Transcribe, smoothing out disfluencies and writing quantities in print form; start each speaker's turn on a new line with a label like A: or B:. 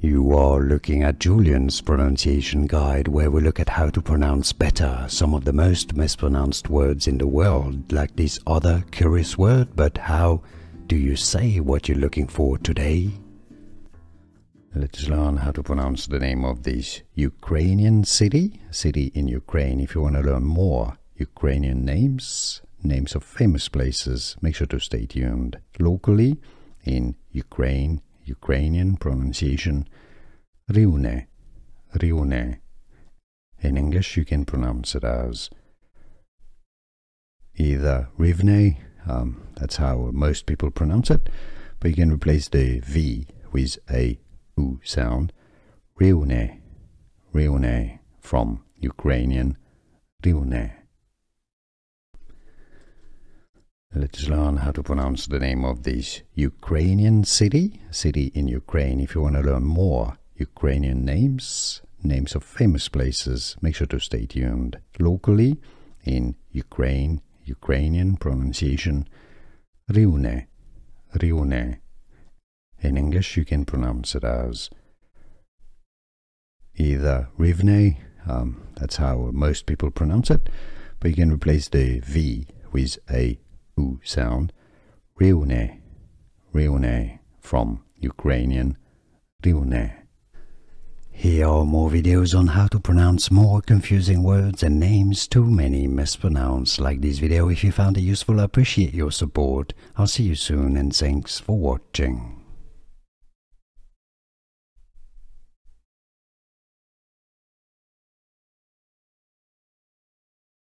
A: You are looking at Julian's pronunciation guide, where we look at how to pronounce better some of the most mispronounced words in the world, like this other curious word. But how do you say what you're looking for today? Let's learn how to pronounce the name of this Ukrainian city in Ukraine. If you want to learn more Ukrainian names of famous places, make sure to stay tuned. Locally in Ukraine, Ukrainian pronunciation Rivne. In English you can pronounce it as either Rivne, that's how most people pronounce it, but you can replace the V with a U sound. Rivne from Ukrainian Rivne. Let's learn how to pronounce the name of this Ukrainian city in Ukraine. If you want to learn more Ukrainian names of famous places, make sure to stay tuned. Locally in Ukraine, Ukrainian pronunciation Rivne. In English you can pronounce it as either Rivne, that's how most people pronounce it, but you can replace the V with a U sound. Rivne from Ukrainian Rivne. Here are more videos on how to pronounce more confusing words and names too many mispronounced. Like this video if you found it useful. I appreciate your support. I'll see you soon and thanks for watching.